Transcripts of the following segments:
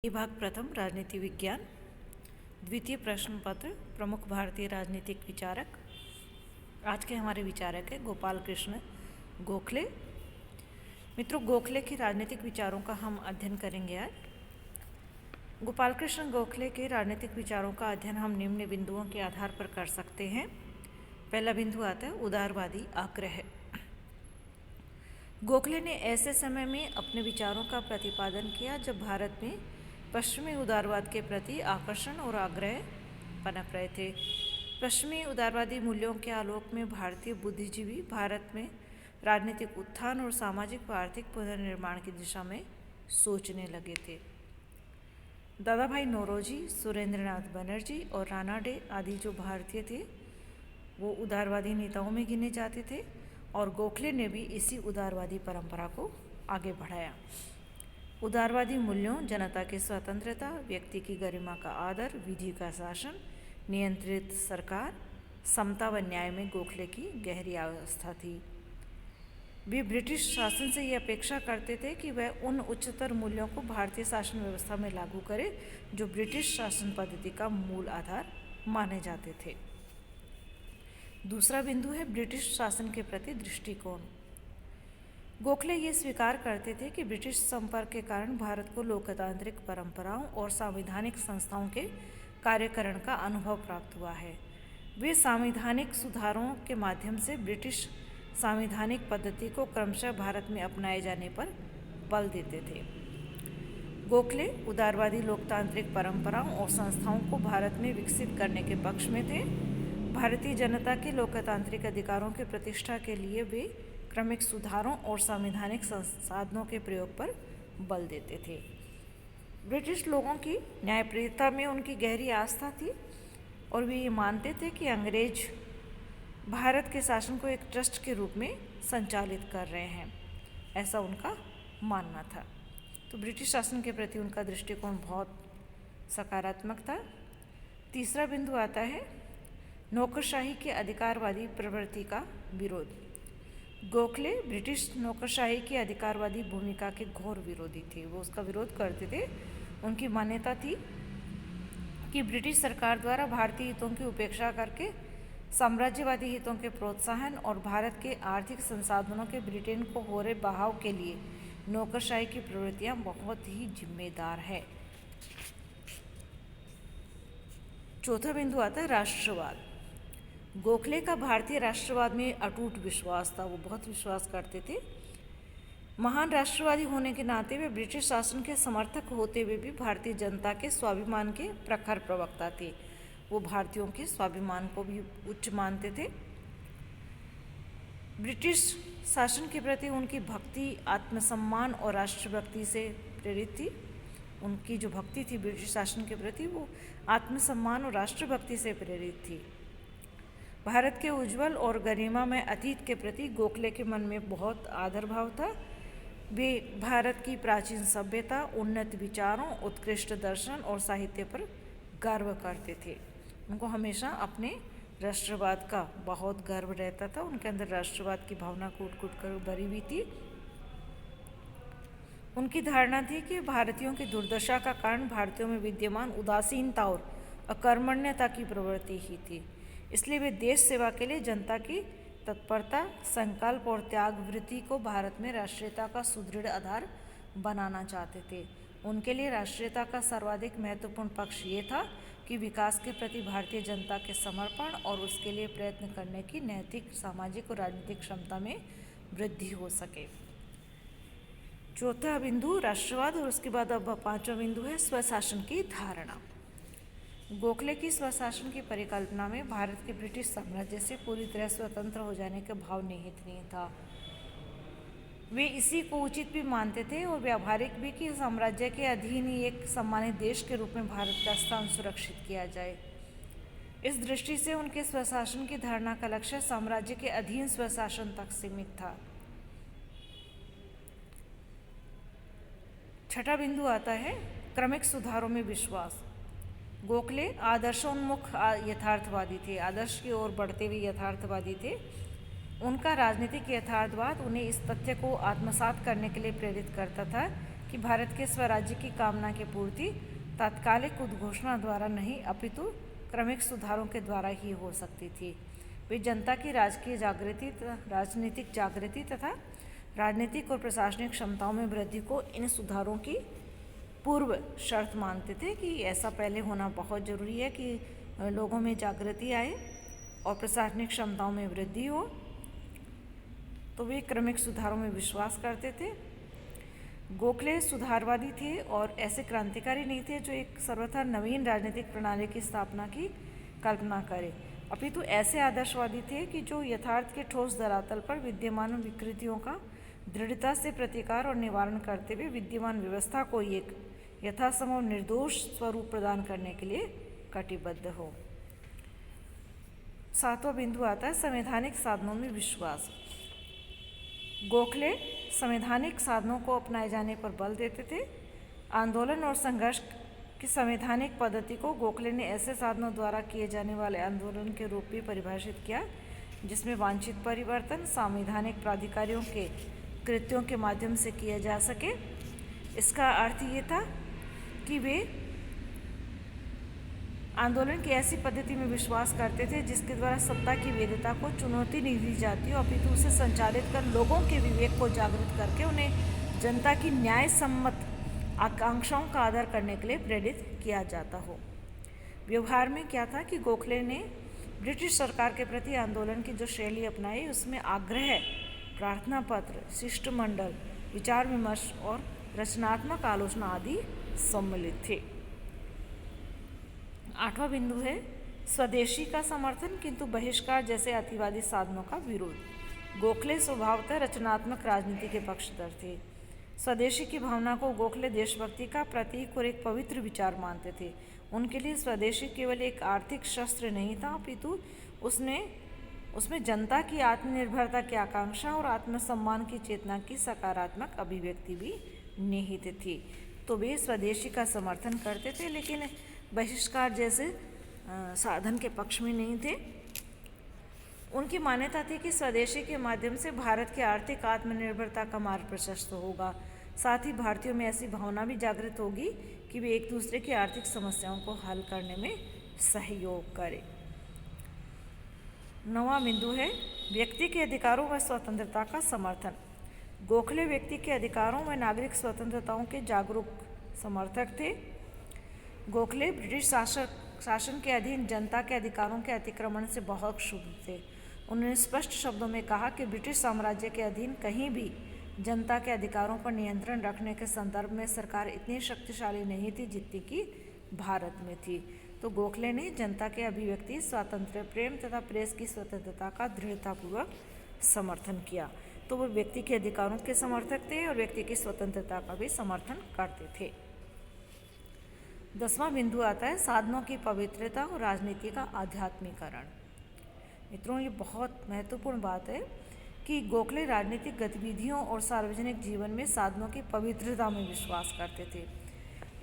विभाग प्रथम राजनीति विज्ञान द्वितीय प्रश्न पत्र प्रमुख भारतीय राजनीतिक विचारक। आज के हमारे विचारक है गोपाल कृष्ण गोखले। मित्रों, गोखले के राजनीतिक विचारों का हम अध्ययन करेंगे आज। गोपाल कृष्ण गोखले के राजनीतिक विचारों का अध्ययन हम निम्न बिंदुओं के आधार पर कर सकते हैं। पहला बिंदु आता है उदारवादी आग्रह। गोखले ने ऐसे समय में अपने विचारों का प्रतिपादन किया जब भारत में पश्चिमी उदारवाद के प्रति आकर्षण और आग्रह पनप रहे थे। पश्चिमी उदारवादी मूल्यों के आलोक में भारतीय बुद्धिजीवी भारत में राजनीतिक उत्थान और सामाजिक व आर्थिक पुनर्निर्माण की दिशा में सोचने लगे थे। दादा भाई नौरोजी, सुरेंद्रनाथ बनर्जी और राणा डे आदि जो भारतीय थे वो उदारवादी नेताओं में गिने जाते थे और गोखले ने भी इसी उदारवादी परंपरा को आगे बढ़ाया। उदारवादी मूल्यों, जनता की स्वतंत्रता, व्यक्ति की गरिमा का आदर, विधि का शासन, नियंत्रित सरकार, समता व न्याय में गोखले की गहरी आस्था थी। वे ब्रिटिश शासन से ये अपेक्षा करते थे कि वह उन उच्चतर मूल्यों को भारतीय शासन व्यवस्था में लागू करे जो ब्रिटिश शासन पद्धति का मूल आधार माने जाते थे। दूसरा बिंदु है ब्रिटिश शासन के प्रति दृष्टिकोण। गोखले ये स्वीकार करते थे कि ब्रिटिश संपर्क के कारण भारत को लोकतांत्रिक परंपराओं और संवैधानिक संस्थाओं के कार्यकरण का अनुभव प्राप्त हुआ है। वे संवैधानिक सुधारों के माध्यम से ब्रिटिश संवैधानिक पद्धति को क्रमशः भारत में अपनाए जाने पर बल देते थे। गोखले उदारवादी लोकतांत्रिक परंपराओं और संस्थाओं को भारत में विकसित करने के पक्ष में थे। भारतीय जनता के लोकतांत्रिक अधिकारों की प्रतिष्ठा के लिए वे क्रमिक सुधारों और संवैधानिक संसाधनों के प्रयोग पर बल देते थे। ब्रिटिश लोगों की न्यायप्रियता में उनकी गहरी आस्था थी और वे ये मानते थे कि अंग्रेज भारत के शासन को एक ट्रस्ट के रूप में संचालित कर रहे हैं, ऐसा उनका मानना था। तो ब्रिटिश शासन के प्रति उनका दृष्टिकोण बहुत सकारात्मक था। तीसरा बिंदु आता है नौकरशाही के अधिकारवादी प्रवृत्ति का विरोध। गोखले ब्रिटिश नौकरशाही की अधिकारवादी भूमिका के घोर विरोधी थे। वो उसका विरोध करते थे। उनकी मान्यता थी कि ब्रिटिश सरकार द्वारा भारतीय हितों की उपेक्षा करके साम्राज्यवादी हितों के प्रोत्साहन और भारत के आर्थिक संसाधनों के ब्रिटेन को हो रहे बहाव के लिए नौकरशाही की प्रवृत्तियां बहुत ही जिम्मेदार है। चौथा बिंदु आता है राष्ट्रवाद। गोखले का भारतीय राष्ट्रवाद में अटूट विश्वास था। वो बहुत विश्वास करते थे। महान राष्ट्रवादी होने के नाते वे ब्रिटिश शासन के समर्थक होते हुए भी भारतीय जनता के स्वाभिमान के प्रखर प्रवक्ता थे। वो भारतीयों के स्वाभिमान को भी उच्च मानते थे। ब्रिटिश शासन के प्रति उनकी भक्ति आत्मसम्मान और राष्ट्रभक्ति से प्रेरित थी। उनकी जो भक्ति थी ब्रिटिश शासन के प्रति वो आत्मसम्मान और राष्ट्रभक्ति से प्रेरित थी। भारत के उज्जवल और गरिमामय अतीत के प्रति गोखले के मन में बहुत आदर भाव था। वे भारत की प्राचीन सभ्यता, उन्नत विचारों, उत्कृष्ट दर्शन और साहित्य पर गर्व करते थे। उनको हमेशा अपने राष्ट्रवाद का बहुत गर्व रहता था। उनके अंदर राष्ट्रवाद की भावना कूट कूट कर भरी हुई थी। उनकी धारणा थी कि भारतीयों की दुर्दशा का कारण भारतीयों में विद्यमान उदासीनता और अकर्मण्यता की प्रवृत्ति ही थी। इसलिए वे देश सेवा के लिए जनता की तत्परता, संकल्प और त्याग वृत्ति को भारत में राष्ट्रीयता का सुदृढ़ आधार बनाना चाहते थे। उनके लिए राष्ट्रीयता का सर्वाधिक महत्वपूर्ण पक्ष ये था कि विकास के प्रति भारतीय जनता के समर्पण और उसके लिए प्रयत्न करने की नैतिक, सामाजिक और राजनीतिक क्षमता में वृद्धि हो सके। चौथा बिंदु राष्ट्रवाद और उसके बाद अब पांचवा बिंदु है स्वशासन की धारणा। गोखले की स्वशासन की परिकल्पना में भारत के ब्रिटिश साम्राज्य से पूरी तरह स्वतंत्र हो जाने का भाव निहित नहीं था। वे इसी को उचित भी मानते थे और व्यावहारिक भी कि साम्राज्य के अधीन ही एक सम्मानित देश के रूप में भारत का स्थान सुरक्षित किया जाए। इस दृष्टि से उनके स्वशासन की धारणा का लक्ष्य साम्राज्य के अधीन स्वशासन तक सीमित था। छठा बिंदु आता है क्रमिक सुधारों में विश्वास। गोखले आदर्शोन्मुख यथार्थवादी थे। आदर्श की ओर बढ़ते हुए यथार्थवादी थे। उनका राजनीतिक यथार्थवाद उन्हें इस तथ्य को आत्मसात करने के लिए प्रेरित करता था कि भारत के स्वराज्य की कामना की पूर्ति तात्कालिक उद्घोषणा द्वारा नहीं अपितु क्रमिक सुधारों के द्वारा ही हो सकती थी। वे जनता की राजनीतिक जागृति तथा राजनीतिक और प्रशासनिक क्षमताओं में वृद्धि को इन सुधारों की पूर्व शर्त मानते थे कि ऐसा पहले होना बहुत ज़रूरी है कि लोगों में जागृति आए और प्रशासनिक क्षमताओं में वृद्धि हो। तो वे क्रमिक सुधारों में विश्वास करते थे। गोखले सुधारवादी थे और ऐसे क्रांतिकारी नहीं थे जो एक सर्वथा नवीन राजनीतिक प्रणाली की स्थापना की कल्पना करे, अपितु ऐसे आदर्शवादी थे कि जो यथार्थ के ठोस धरातल पर विद्यमान विकृतियों का दृढ़ता से प्रतिकार और निवारण करते हुए विद्यमान व्यवस्था को एक यथासंभव निर्दोष स्वरूप प्रदान करने के लिए कटिबद्ध हो। 7वां बिंदु आता है संवैधानिक साधनों में विश्वास। गोखले संवैधानिक साधनों को अपनाए जाने पर बल देते थे। आंदोलन और संघर्ष की संवैधानिक पद्धति को गोखले ने ऐसे साधनों द्वारा किए जाने वाले आंदोलन के रूप में परिभाषित किया जिसमें वांछित परिवर्तन संवैधानिक प्राधिकारियों के कृत्यों के माध्यम से किया जा सके। इसका अर्थ ये था कि वे आंदोलन की ऐसी पद्धति में विश्वास करते थे जिसके द्वारा सत्ता की वैधता को चुनौती नहीं दी जाती हो, अपितु उसे संचालित कर लोगों के विवेक को जागृत करके उन्हें जनता की न्याय सम्मत आकांक्षाओं का आदर करने के लिए प्रेरित किया जाता हो। व्यवहार में क्या था कि गोखले ने ब्रिटिश सरकार के प्रति आंदोलन की जो शैली अपनाई उसमें आग्रह, प्रार्थना पत्र, शिष्टमंडल, विचार विमर्श और रचनात्मक आलोचना आदि सम्मिलित थे। 8वां बिंदु है स्वदेशी का समर्थन किंतु बहिष्कार जैसे अतिवादी साधनों का विरोध। गोखले स्वभावतः रचनात्मक राजनीति के पक्षधर थे। स्वदेशी की भावना को गोखले देशभक्ति का प्रतीक और एक पवित्र विचार मानते थे। उनके लिए स्वदेशी केवल एक आर्थिक शस्त्र नहीं था, अपितु उसमें जनता की आत्मनिर्भरता की आकांक्षा और आत्मसम्मान की चेतना की सकारात्मक अभिव्यक्ति भी निहित थी। तो वे स्वदेशी का समर्थन करते थे लेकिन बहिष्कार जैसे साधन के पक्ष में नहीं थे। उनकी मान्यता थी कि स्वदेशी के माध्यम से भारत की आर्थिक आत्मनिर्भरता का मार्ग प्रशस्त होगा। साथ ही भारतीयों में ऐसी भावना भी जागृत होगी कि वे एक दूसरे की आर्थिक समस्याओं को हल करने में सहयोग करें। 9वां बिंदु है व्यक्ति के अधिकारों व स्वतंत्रता का समर्थन। गोखले व्यक्ति के अधिकारों व नागरिक स्वतंत्रताओं के जागरूक समर्थक थे। गोखले ब्रिटिश शासन के अधीन जनता के अधिकारों के अतिक्रमण से बहुत क्षुब्ध थे। उन्होंने स्पष्ट शब्दों में कहा कि ब्रिटिश साम्राज्य के अधीन कहीं भी जनता के अधिकारों पर नियंत्रण रखने के संदर्भ में सरकार इतनी शक्तिशाली नहीं थी जितनी कि भारत में थी। तो गोखले ने जनता के अभिव्यक्ति, स्वातंत्र्य प्रेम तथा प्रेस की स्वतंत्रता का दृढ़तापूर्वक समर्थन किया। तो वो व्यक्ति के अधिकारों के समर्थक थे और व्यक्ति की स्वतंत्रता का भी समर्थन करते थे। 10वां बिंदु आता है साधनों की पवित्रता और राजनीति का आध्यात्मिकरण। मित्रों, ये बहुत महत्वपूर्ण बात है कि गोखले राजनीतिक गतिविधियों और सार्वजनिक जीवन में साधनों की पवित्रता में विश्वास करते थे।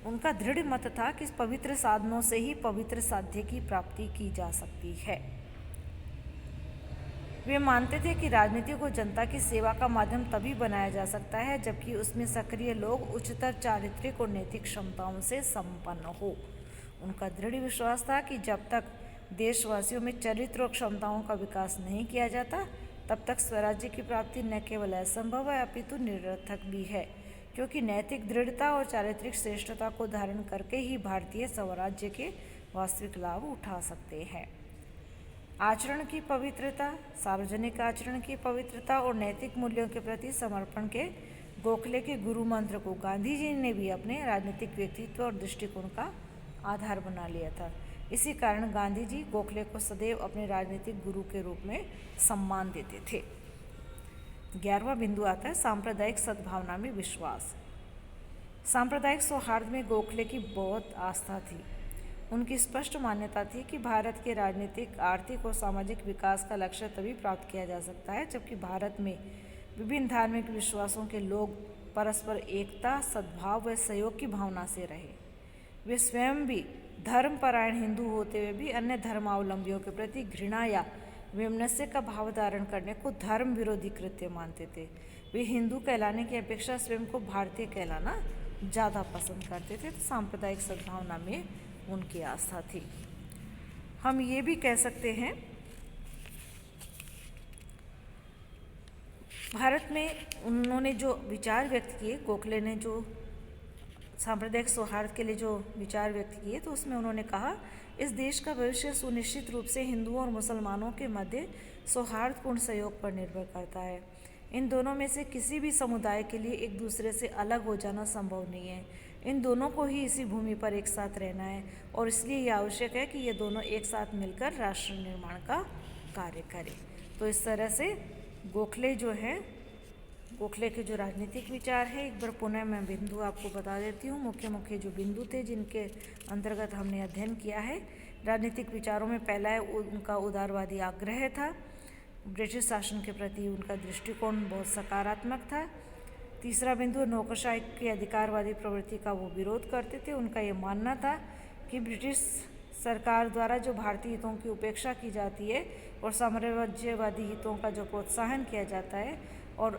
उनका दृढ़ मत था कि पवित्र साधनों से ही पवित्र साध्य की प्राप्ति की जा सकती है। वे मानते थे कि राजनीति को जनता की सेवा का माध्यम तभी बनाया जा सकता है जबकि उसमें सक्रिय लोग उच्चतर चारित्रिक और नैतिक क्षमताओं से संपन्न हो। उनका दृढ़ विश्वास था कि जब तक देशवासियों में चरित्र और क्षमताओं का विकास नहीं किया जाता तब तक स्वराज्य की प्राप्ति न केवल असंभव है अपितु निरर्थक भी है, क्योंकि नैतिक दृढ़ता और चारित्रिक श्रेष्ठता को धारण करके ही भारतीय स्वराज्य के वास्तविक लाभ उठा सकते हैं। आचरण की पवित्रता, सार्वजनिक आचरण की पवित्रता और नैतिक मूल्यों के प्रति समर्पण के गोखले के गुरु मंत्र को गांधी जी ने भी अपने राजनीतिक व्यक्तित्व और दृष्टिकोण का आधार बना लिया था। इसी कारण गांधी जी गोखले को सदैव अपने राजनीतिक गुरु के रूप में सम्मान देते थे। 11वां बिंदु आता है सांप्रदायिक सद्भावना में विश्वास। सांप्रदायिक सौहार्द में गोखले की बहुत आस्था थी। उनकी स्पष्ट मान्यता थी कि भारत के राजनीतिक, आर्थिक और सामाजिक विकास का लक्ष्य तभी प्राप्त किया जा सकता है जबकि भारत में विभिन्न धार्मिक विश्वासों के लोग परस्पर एकता, सद्भाव व सहयोग की भावना से रहे। वे स्वयं भी धर्मपरायण हिंदू होते हुए भी अन्य धर्मावलंबियों के प्रति घृणा या वैमनस्य का भाव धारण करने को धर्म विरोधी कृत्य मानते थे। वे हिंदू कहलाने की अपेक्षा स्वयं को भारतीय कहलाना ज़्यादा पसंद करते थे, तो सांप्रदायिक सद्भावना में उनकी आस्था थी। हम ये भी कह सकते हैं भारत में उन्होंने जो विचार व्यक्त किए, गोखले ने जो सांप्रदायिक सौहार्द के लिए जो विचार व्यक्त किए, तो उसमें उन्होंने कहा इस देश का भविष्य सुनिश्चित रूप से हिंदुओं और मुसलमानों के मध्य सौहार्दपूर्ण सहयोग पर निर्भर करता है। इन दोनों में से किसी भी समुदाय के लिए एक दूसरे से अलग हो जाना संभव नहीं है। इन दोनों को ही इसी भूमि पर एक साथ रहना है और इसलिए यह आवश्यक है कि ये दोनों एक साथ मिलकर राष्ट्र निर्माण का कार्य करें। तो इस तरह से गोखले जो हैं, गोखले के जो राजनीतिक विचार है, एक बार पुनः मैं बिंदु आपको बता देती हूँ। मुख्य मुख्य जो बिंदु थे जिनके अंतर्गत हमने अध्ययन किया है राजनीतिक विचारों में, पहला है उनका उदारवादी आग्रह था। ब्रिटिश शासन के प्रति उनका दृष्टिकोण बहुत सकारात्मक था। तीसरा बिंदु नौकरशाही की अधिकारवादी प्रवृत्ति का वो विरोध करते थे। उनका ये मानना था कि ब्रिटिश सरकार द्वारा जो भारतीय हितों की उपेक्षा की जाती है और साम्राज्यवादी हितों का जो प्रोत्साहन किया जाता है और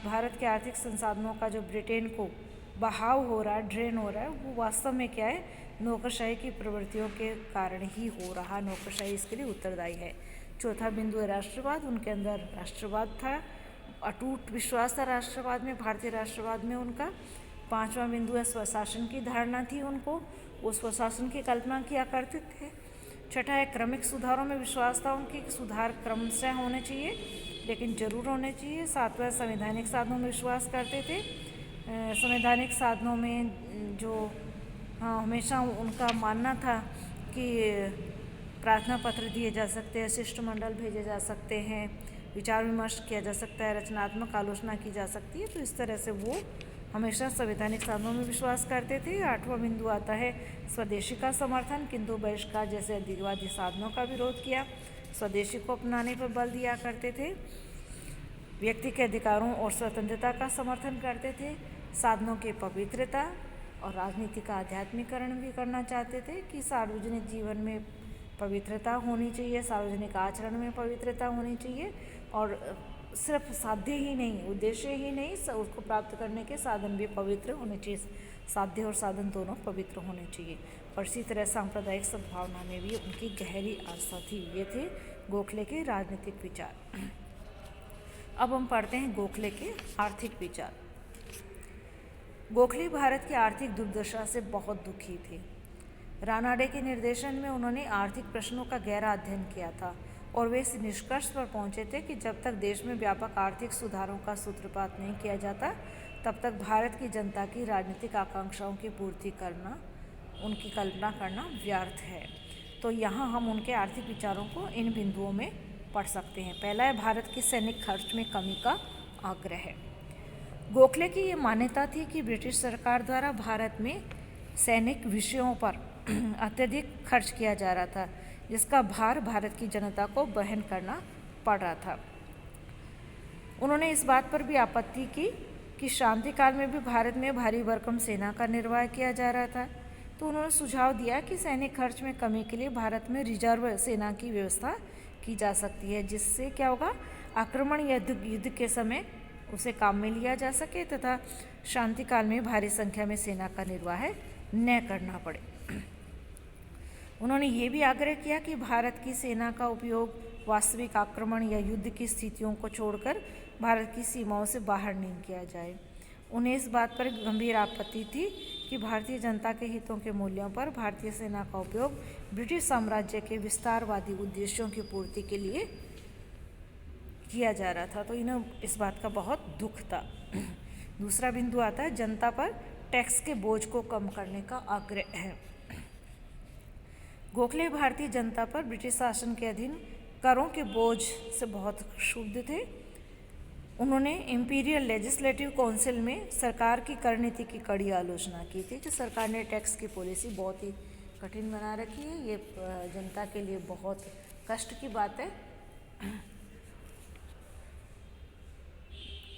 भारत के आर्थिक संसाधनों का जो ब्रिटेन को बहाव हो रहा है, ड्रेन हो रहा है, वो वास्तव में क्या है, नौकरशाही की प्रवृत्तियों के कारण ही हो रहा। नौकरशाही इसके लिए उत्तरदायी है। चौथा बिंदु है राष्ट्रवाद। उनके अंदर राष्ट्रवाद था, अटूट विश्वास था राष्ट्रवाद में, भारतीय राष्ट्रवाद में उनका। पांचवा बिंदु है स्वशासन की धारणा थी उनको, वो स्वशासन की कल्पना किया करते थे। छठा है क्रमिक सुधारों में विश्वास था उनकी, सुधार क्रमशः होने चाहिए लेकिन जरूर होने चाहिए। सातवां संवैधानिक साधनों में विश्वास करते थे। संवैधानिक साधनों में जो हमेशा उनका मानना था कि प्रार्थना पत्र दिए जा सकते हैं, शिष्टमंडल भेजे जा सकते हैं, विचार विमर्श किया जा सकता है, रचनात्मक आलोचना की जा सकती है। तो इस तरह से वो हमेशा संवैधानिक साधनों में विश्वास करते थे। आठवां बिंदु आता है स्वदेशी का समर्थन, किंतु बहिष्कार जैसे अधिवादी साधनों का विरोध किया, स्वदेशी को अपनाने पर बल दिया करते थे। व्यक्ति के अधिकारों और स्वतंत्रता का समर्थन करते थे। साधनों की पवित्रता और राजनीति का आध्यात्मिकरण भी करना चाहते थे कि सार्वजनिक जीवन में पवित्रता होनी चाहिए, सार्वजनिक आचरण में पवित्रता होनी चाहिए और सिर्फ साध्य ही नहीं, उद्देश्य ही नहीं, उसको प्राप्त करने के साधन भी पवित्र होने चाहिए। साध्य और साधन दोनों पवित्र होने चाहिए। और इसी तरह सांप्रदायिक सद्भावना में भी उनकी गहरी आस्था थी। ये थे गोखले के राजनीतिक विचार। अब हम पढ़ते हैं गोखले के आर्थिक विचार। गोखले भारत की आर्थिक दुर्दशा से बहुत दुखी थे। रानाडे के निर्देशन में उन्होंने आर्थिक प्रश्नों का गहरा अध्ययन किया था और वे इस निष्कर्ष पर पहुंचे थे कि जब तक देश में व्यापक आर्थिक सुधारों का सूत्रपात नहीं किया जाता, तब तक भारत की जनता की राजनीतिक आकांक्षाओं की पूर्ति करना, उनकी कल्पना करना व्यर्थ है। तो यहाँ हम उनके आर्थिक विचारों को इन बिंदुओं में पढ़ सकते हैं। पहला है भारत के सैनिक खर्च में कमी का आग्रह। गोखले की ये मान्यता थी कि ब्रिटिश सरकार द्वारा भारत में सैनिक विषयों पर अत्यधिक खर्च किया जा रहा था, जिसका भार भारत की जनता को वहन करना पड़ रहा था। उन्होंने इस बात पर भी आपत्ति की कि शांति काल में भी भारत में भारी भरकम सेना का निर्वाह किया जा रहा था। तो उन्होंने सुझाव दिया कि सैनिक खर्च में कमी के लिए भारत में रिजर्व सेना की व्यवस्था की जा सकती है, जिससे क्या होगा, आक्रमण या युद्ध के समय उसे काम में लिया जा सके तथा शांति काल में भारी संख्या में सेना का निर्वाह न करना पड़े। उन्होंने ये भी आग्रह किया कि भारत की सेना का उपयोग वास्तविक आक्रमण या युद्ध की स्थितियों को छोड़कर भारत की सीमाओं से बाहर नहीं किया जाए। उन्हें इस बात पर गंभीर आपत्ति थी कि भारतीय जनता के हितों के मूल्यों पर भारतीय सेना का उपयोग ब्रिटिश साम्राज्य के विस्तारवादी उद्देश्यों की पूर्ति के लिए किया जा रहा था। तो इन्हें इस बात का बहुत दुख था। दूसरा बिंदु आता है जनता पर टैक्स के बोझ को कम करने का आग्रह है। गोखले भारतीय जनता पर ब्रिटिश शासन के अधीन करों के बोझ से बहुत क्षुब्ध थे। उन्होंने इंपीरियल लेजिस्लेटिव काउंसिल में सरकार की कर नीति की कड़ी आलोचना की थी। जो सरकार ने टैक्स की पॉलिसी बहुत ही कठिन बना रखी है, ये जनता के लिए बहुत कष्ट की बात है।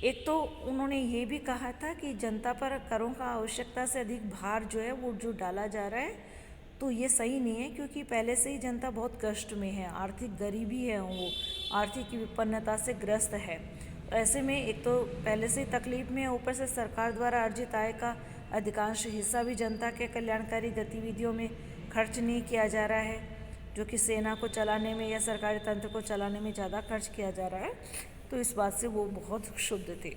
एक तो उन्होंने ये भी कहा था कि जनता पर करों का आवश्यकता से अधिक भार जो है वो जो डाला जा रहा है, तो ये सही नहीं है, क्योंकि पहले से ही जनता बहुत कष्ट में है, आर्थिक गरीबी है, वो आर्थिक विपन्नता से ग्रस्त है। ऐसे में एक तो पहले से ही तकलीफ में है, ऊपर से सरकार द्वारा अर्जित आय का अधिकांश हिस्सा भी जनता के कल्याणकारी गतिविधियों में खर्च नहीं किया जा रहा है, जो कि सेना को चलाने में या सरकारी तंत्र को चलाने में ज़्यादा खर्च किया जा रहा है। तो इस बात से वो बहुत क्षुब्ध थे।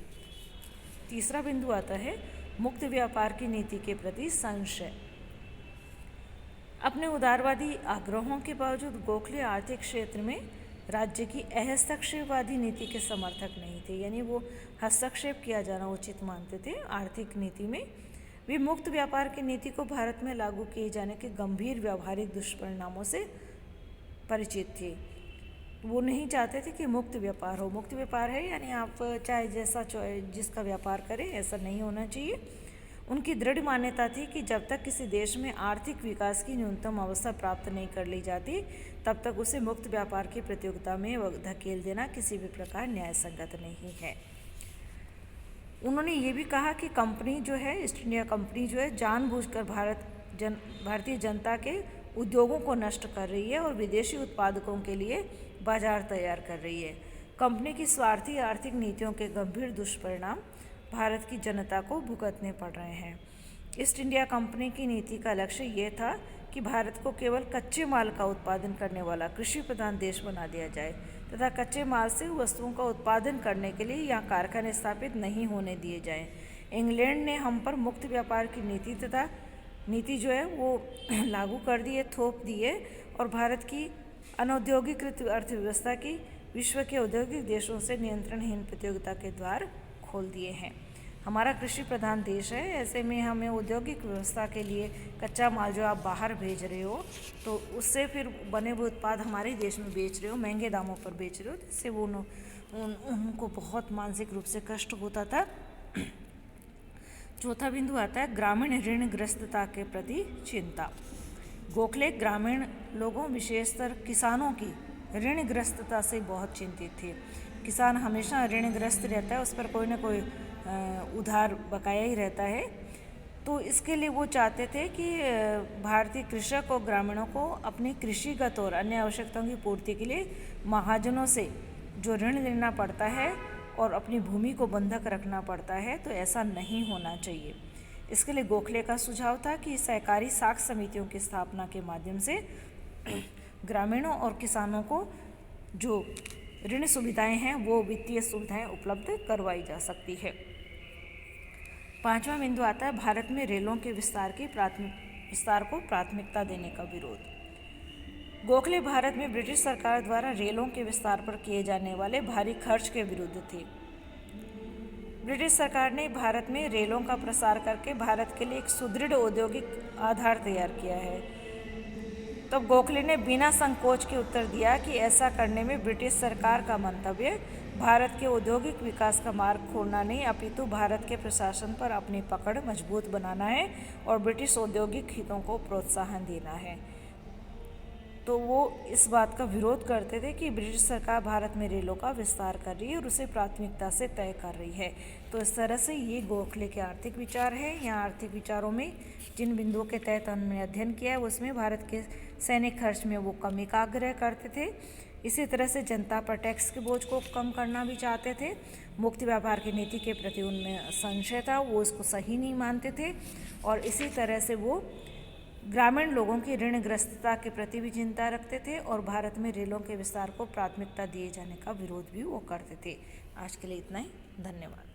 तीसरा बिंदु आता है मुक्त व्यापार की नीति के प्रति संशय। अपने उदारवादी आग्रहों के बावजूद गोखले आर्थिक क्षेत्र में राज्य की हस्तक्षेपवादी नीति के समर्थक नहीं थे, यानी वो हस्तक्षेप किया जाना उचित मानते थे आर्थिक नीति में। वे मुक्त व्यापार की नीति को भारत में लागू किए जाने के गंभीर व्यावहारिक दुष्परिणामों से परिचित थे। वो नहीं चाहते थे कि मुक्त व्यापार हो। मुक्त व्यापार है यानी आप चाहे जैसा जिसका व्यापार करें, ऐसा नहीं होना चाहिए। उनकी दृढ़ मान्यता थी कि जब तक किसी देश में आर्थिक विकास की न्यूनतम अवस्था प्राप्त नहीं कर ली जाती, तब तक उसे मुक्त व्यापार की प्रतियोगिता में धकेल देना किसी भी प्रकार न्याय संगत नहीं है। उन्होंने ये भी कहा कि कंपनी जो है, ईस्ट इंडिया कंपनी जो है, जानबूझकर भारतीय जनता के उद्योगों को नष्ट कर रही है और विदेशी उत्पादकों के लिए बाजार तैयार कर रही है। कंपनी की स्वार्थी आर्थिक नीतियों के गंभीर दुष्परिणाम भारत की जनता को भुगतने पड़ रहे हैं। ईस्ट इंडिया कंपनी की नीति का लक्ष्य ये था कि भारत को केवल कच्चे माल का उत्पादन करने वाला कृषि प्रधान देश बना दिया जाए तथा कच्चे माल से वस्तुओं का उत्पादन करने के लिए यहाँ कारखाने स्थापित नहीं होने दिए जाएं। इंग्लैंड ने हम पर मुक्त व्यापार की नीति जो है वो लागू कर दी है, थोप दी है और भारत की अनौद्योगिकृत अर्थव्यवस्था की विश्व के औद्योगिक देशों से नियंत्रणहीन प्रतियोगिता के द्वार खोल दिए हैं। हमारा कृषि प्रधान देश है, ऐसे में हमें औद्योगिक व्यवस्था के लिए कच्चा माल जो आप बाहर भेज रहे हो, तो उससे फिर बने हुए उत्पाद हमारे देश में बेच रहे हो, महंगे दामों पर बेच रहे हो, जिससे वो उनको बहुत मानसिक रूप से कष्ट होता था। चौथा बिंदु आता है ग्रामीण ऋणग्रस्तता के प्रति चिंता। गोखले ग्रामीण लोगों, विशेषकर किसानों की ऋणग्रस्तता से बहुत चिंतित थे। किसान हमेशा ऋणग्रस्त रहता है, उस पर कोई ना कोई उधार बकाया ही रहता है। तो इसके लिए वो चाहते थे कि भारतीय कृषक और ग्रामीणों को अपनी कृषिगत और अन्य आवश्यकताओं की पूर्ति के लिए महाजनों से जो ऋण लेना पड़ता है और अपनी भूमि को बंधक रखना पड़ता है, तो ऐसा नहीं होना चाहिए। इसके लिए गोखले का सुझाव था कि सहकारी साख समितियों की स्थापना के माध्यम से ग्रामीणों और किसानों को जो ऋण सुविधाएं हैं वो वित्तीय सुविधाएं उपलब्ध करवाई जा सकती है। पांचवा बिंदु आता है भारत में रेलों के विस्तार को प्राथमिकता देने का विरोध। गोखले भारत में ब्रिटिश सरकार द्वारा रेलों के विस्तार पर किए जाने वाले भारी खर्च के विरुद्ध थे। ब्रिटिश सरकार ने भारत में रेलों का प्रसार करके भारत के लिए एक सुदृढ़ औद्योगिक आधार तैयार किया है। तब गोखले ने बिना संकोच के उत्तर दिया कि ऐसा करने में ब्रिटिश सरकार का मंतव्य भारत के औद्योगिक विकास का मार्ग खोलना नहीं, अपितु भारत के प्रशासन पर अपनी पकड़ मजबूत बनाना है और ब्रिटिश औद्योगिक हितों को प्रोत्साहन देना है। तो वो इस बात का विरोध करते थे कि ब्रिटिश सरकार भारत में रेलों का विस्तार कर रही है और उसे प्राथमिकता से तय कर रही है। तो इस तरह से ये गोखले के आर्थिक विचार है। यहाँ आर्थिक विचारों में जिन बिंदुओं के तहत हमने अध्ययन किया है उसमें भारत के सैनिक खर्च में वो कमी का आग्रह करते थे। इसी तरह से जनता पर टैक्स के बोझ को कम करना भी चाहते थे। मुक्त व्यापार की नीति के प्रति उनमें संशय था, वो इसको सही नहीं मानते थे और इसी तरह से वो ग्रामीण लोगों की ऋणग्रस्तता के प्रति भी चिंता रखते थे और भारत में रेलों के विस्तार को प्राथमिकता दिए जाने का विरोध भी वो करते थे। आज के लिए इतना ही, धन्यवाद।